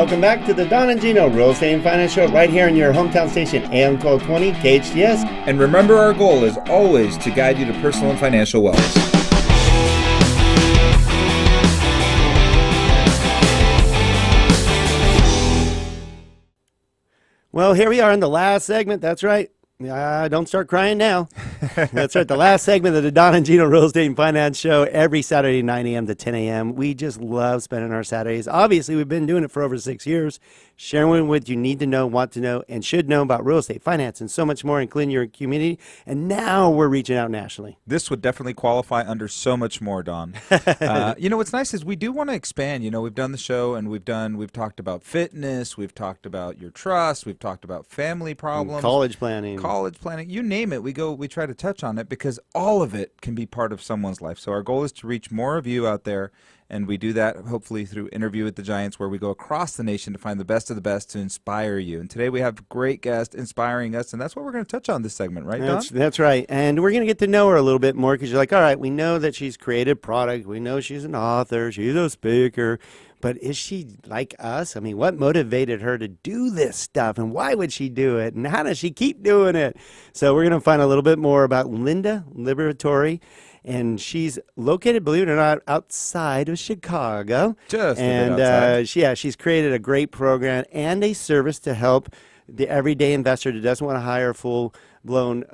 welcome back to the Don and Gino Real Estate and Finance Show right here in your hometown station, AM 1220 KHTS. And remember, our goal is always to guide you to personal and financial wellness. Well, here we are in the last segment. That's right. Don't start crying now. That's right. The last segment of the Don and Gino Real Estate and Finance Show every Saturday, 9 a.m. to 10 a.m. We just love spending our Saturdays. Obviously, we've been doing it for over 6 years, sharing what you need to know, want to know, and should know about real estate, finance, and so much more, including your community. And now we're reaching out nationally. This would definitely qualify under so much more, Don. What's nice is we do want to expand. We've done the show and we've talked about fitness, we've talked about your trust, we've talked about family problems, college planning, you name it. We try to touch on it because all of it can be part of someone's life. So our goal is to reach more of you out there. And we do that hopefully through Interview with the Giants, where we go across the nation to find the best of the best to inspire you. And today we have a great guest inspiring us, and that's what we're going to touch on this segment, right, Don? That's right. And we're going to get to know her a little bit more because you're like, all right, we know that she's created product. We know she's an author. She's a speaker. But is she like us? I mean, what motivated her to do this stuff, and why would she do it, and how does she keep doing it? So we're going to find a little bit more about Linda Liberatore. And she's located, believe it or not, outside of Chicago. Just a bit outside. She's created a great program and a service to help the everyday investor that doesn't want to hire a full-blown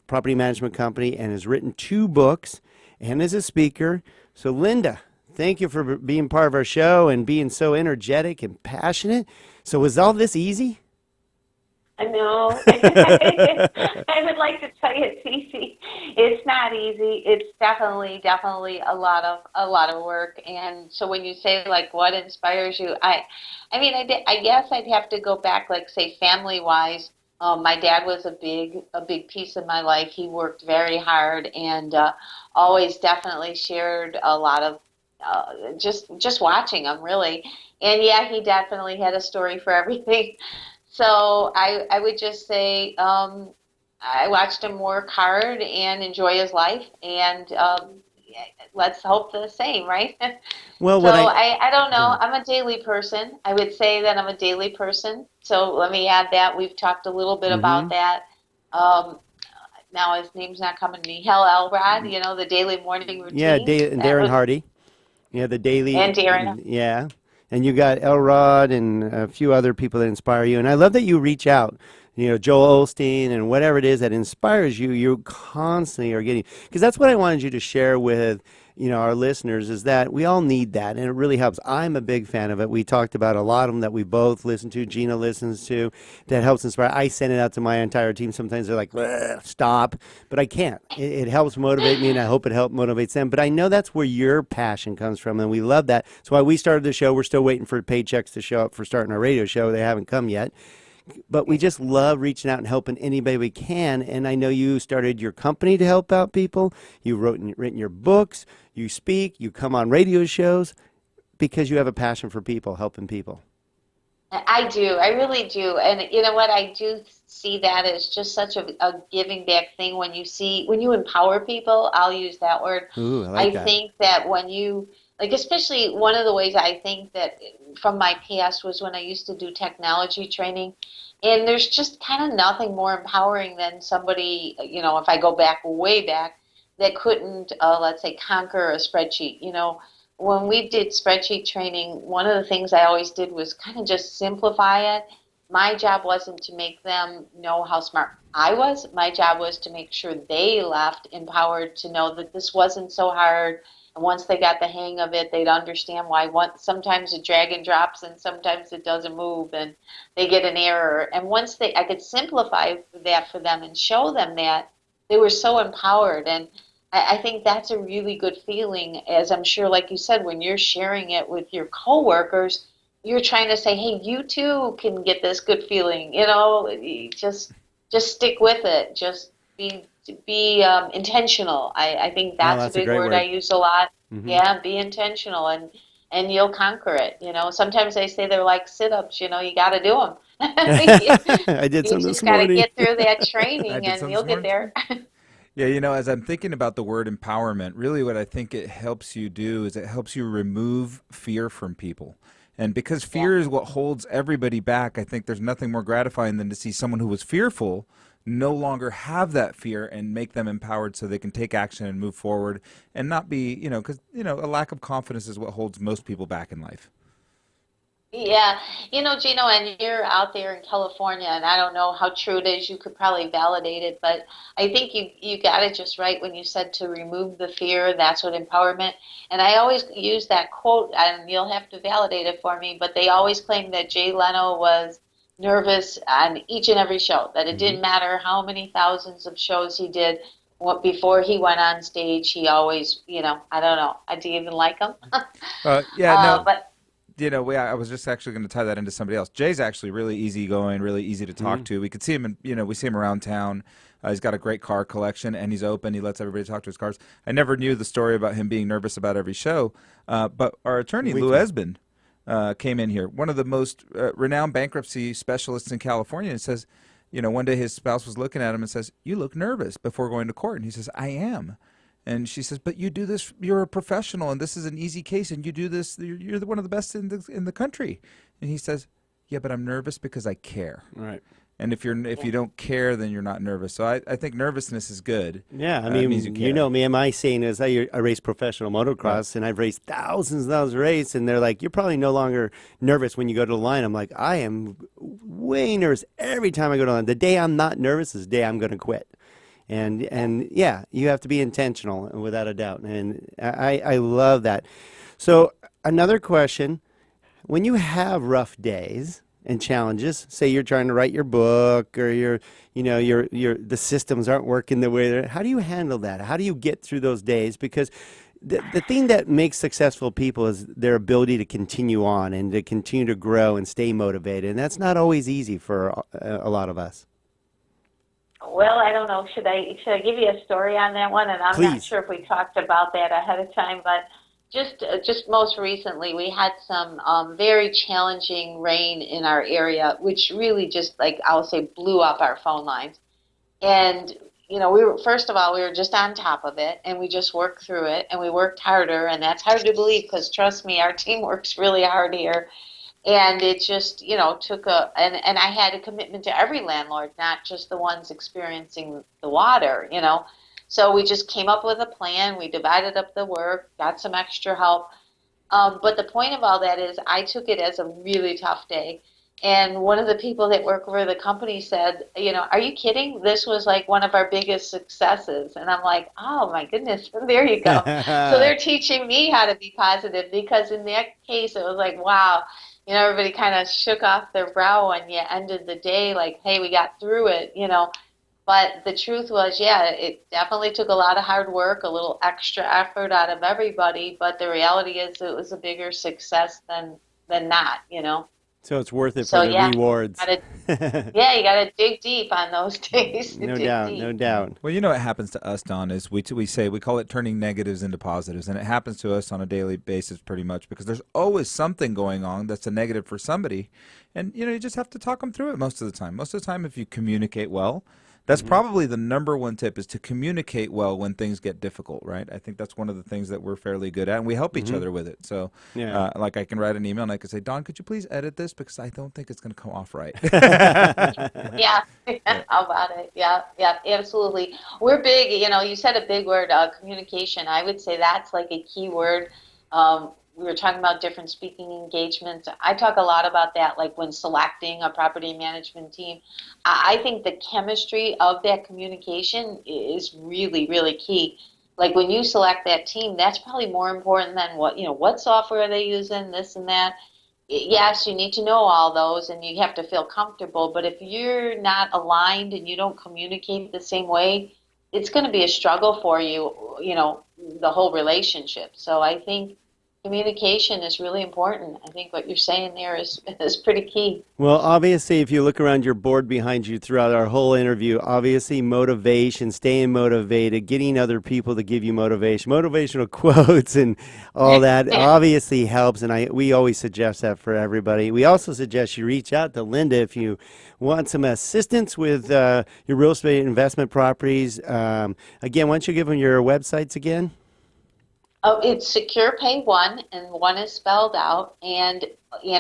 property management company, and has written 2 books and is a speaker. So, Linda, thank you for being part of our show and being so energetic and passionate. So was all this easy? No, I would like to tell you it's easy. It's not easy. It's definitely a lot of work. And so when you say like what inspires you, I guess I'd have to go back, like say family wise. My dad was a big piece of my life. He worked very hard and always definitely shared a lot of just watching him really. And yeah, he definitely had a story for everything. So I would just say I watched him work hard and enjoy his life, and let's hope the same, right? Well, I don't know. I'm a daily person. I would say that I'm a daily person. So let me add that. We've talked a little bit about that. Now his name's not coming to me. Hal Elrod, the daily morning routine. Yeah, and Darren Hardy. Yeah, the daily. And Darren. Yeah. And you got Elrod and a few other people that inspire you. And I love that you reach out. Joel Osteen and whatever it is that inspires you, you constantly are getting. Because that's what I wanted you to share with our listeners, is that we all need that, and it really helps. I'm a big fan of it. We talked about a lot of them that we both listen to, Gina listens to, that helps inspire. I send it out to my entire team. Sometimes they're like, stop, but I can't. It helps motivate me, and I hope it helps motivate them. But I know that's where your passion comes from, and we love that. That's why we started the show. We're still waiting for paychecks to show up for starting our radio show. They haven't come yet. But we just love reaching out and helping anybody we can. And I know you started your company to help out people. You've written your books. You speak. You come on radio shows because you have a passion for people, helping people. I do. I really do. And you know what? I do see that as just such a giving back thing. When you empower people, I'll use that word. Ooh, I like that. Think that when you, especially one of the ways I think that from my past was when I used to do technology training. And there's just kind of nothing more empowering than somebody, if I go back, way back, that couldn't, let's say, conquer a spreadsheet. When we did spreadsheet training, one of the things I always did was kind of just simplify it. My job wasn't to make them know how smart I was. My job was to make sure they left empowered to know that this wasn't so hard. And once they got the hang of it, they'd understand why sometimes it drag and drops and sometimes it doesn't move and they get an error. And once I could simplify that for them and show them that, they were so empowered. And I think that's a really good feeling, as I'm sure, like you said, when you're sharing it with your coworkers, you're trying to say, hey, you too can get this good feeling. Just stick with it. Just be intentional. I think that's a big word I use a lot. Mm-hmm. Yeah, be intentional, and you'll conquer it. Sometimes they say they're like sit-ups. You got to do them. I did some this morning. You just got to get through that training, and you'll get there. Yeah, as I'm thinking about the word empowerment, really what I think it helps you do is it helps you remove fear from people. And because fear is what holds everybody back, I think there's nothing more gratifying than to see someone who was fearful no longer have that fear and make them empowered so they can take action and move forward and not be, because, a lack of confidence is what holds most people back in life. Yeah, Gino, and you're out there in California, and I don't know how true it is. You could probably validate it, but I think you got it just right when you said to remove the fear. That's what empowerment. And I always use that quote, and you'll have to validate it for me. But they always claim that Jay Leno was nervous on each and every show. That it didn't matter how many thousands of shows he did. Before he went on stage, he always, I don't know. Do you even like him? No. But. I was just actually going to tie that into somebody else. Jay's actually really easygoing, really easy to talk to. We could see him, we see him around town. He's got a great car collection, and he's open. He lets everybody talk to his cars. I never knew the story about him being nervous about every show, but our attorney, Lou Esbin, came in here, one of the most renowned bankruptcy specialists in California, and says, one day his spouse was looking at him and says, "You look nervous before going to court." And he says, "I am." And she says, "But you do this. You're a professional, and this is an easy case, and you do this. You're one of the best in the country." And he says, "Yeah, but I'm nervous because I care." Right. And if you don't care, then you're not nervous. So I think nervousness is good. Yeah, I It mean, means you care. me and my saying is I race professional motocross, and I've raced thousands and thousands of races, and they're like, "You're probably no longer nervous when you go to the line." I'm like, I am way nervous every time I go to the line. The day I'm not nervous is the day I'm going to quit. And yeah, you have to be intentional without a doubt. And I love that. So another question, when you have rough days and challenges, say you're trying to write your book or the systems aren't working the way how do you handle that? How do you get through those days? Because the thing that makes successful people is their ability to continue on and to continue to grow and stay motivated. And that's not always easy for a lot of us. Well, I don't know. Should I give you a story on that one? And I'm Please. not sure if we talked about that ahead of time, but just most recently we had some very challenging rain in our area, which really just, like, I'll say, blew up our phone lines. And we were, first of all, we were just on top of it, and we just worked through it, and we worked harder, and that's hard to believe because, trust me, our team works really hard here. And it just, took and I had a commitment to every landlord, not just the ones experiencing the water, So we just came up with a plan. We divided up the work, got some extra help. But the point of all that is I took it as a really tough day. And one of the people that work for the company said, "Are you kidding? This was like one of our biggest successes." And I'm like, "Oh my goodness, there you go." So they're teaching me how to be positive, because in that case, it was like, wow. Everybody kind of shook off their brow and you ended the day like, "Hey, we got through it," But the truth was, yeah, it definitely took a lot of hard work, a little extra effort out of everybody. But the reality is it was a bigger success than not, So it's worth it So for the yeah, rewards. you gotta dig deep on those days. No Dig doubt, deep. no doubt. Well, what happens to us, Don, is we call it turning negatives into positives, and it happens to us on a daily basis pretty much because there's always something going on that's a negative for somebody, and you just have to talk them through it most of the time. Most of the time, if you communicate well, that's probably the number one tip, is to communicate well when things get difficult, right? I think that's one of the things that we're fairly good at, and we help each other with it. So, like I can write an email and I can say, "Don, could you please edit this because I don't think it's going to come off right." Yeah, how about it? Yeah, absolutely. We're big, you said a big word, communication. I would say that's like a key word. We were talking about different speaking engagements. I talk a lot about that, like when selecting a property management team. I think the chemistry of that communication is really, really key. Like when you select that team, that's probably more important than what software are they using, this and that. Yes, you need to know all those and you have to feel comfortable, but if you're not aligned and you don't communicate the same way, it's going to be a struggle for you, the whole relationship. So I think communication is really important. I think what you're saying there is pretty key. Well, obviously, if you look around your board behind you throughout our whole interview, obviously motivation, staying motivated, getting other people to give you motivation, motivational quotes and all that obviously helps, and we always suggest that for everybody. We also suggest you reach out to Linda if you want some assistance with your real estate investment properties. Again, why don't you give them your websites again? Oh, it's Secure Pay One, and one is spelled out, and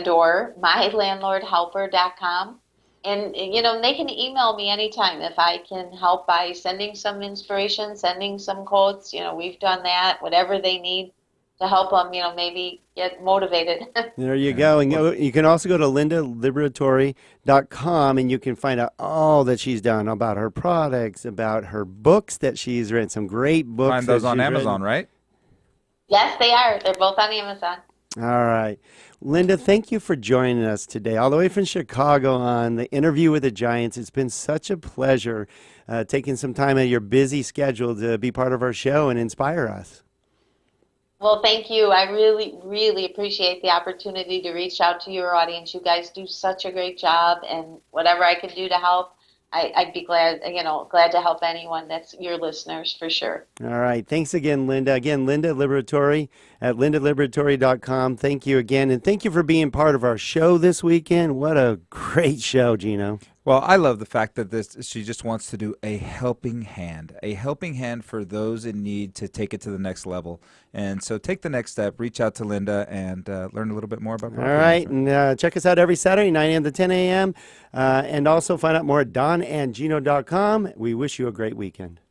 or mylandlordhelper.com. And they can email me anytime if I can help by sending some inspiration, sending some quotes. We've done that, whatever they need to help them, maybe get motivated. There you Yeah. go. And Well, you can also go to lindaliberatore.com and you can find out all that she's done about her products, about her books that she's written, some great books find that those on she's written. Amazon, right? Yes, they are. They're both on Amazon. All right. Linda, thank you for joining us today, all the way from Chicago on the interview with the Giants. It's been such a pleasure taking some time out of your busy schedule to be part of our show and inspire us. Well, thank you. I really, really appreciate the opportunity to reach out to your audience. You guys do such a great job, and whatever I can do to help, I'd be glad, glad to help anyone that's your listeners for sure. All right. Thanks again, Linda. Again, Linda Liberatore at lindaliberatore.com. Thank you again. And thank you for being part of our show this weekend. What a great show, Gino. Well, I love the fact that she just wants to do a helping hand for those in need to take it to the next level. And so take the next step, reach out to Linda, and learn a little bit more about All property right. management. And check us out every Saturday, 9 a.m. to 10 a.m. And also find out more at donandgino.com. We wish you a great weekend.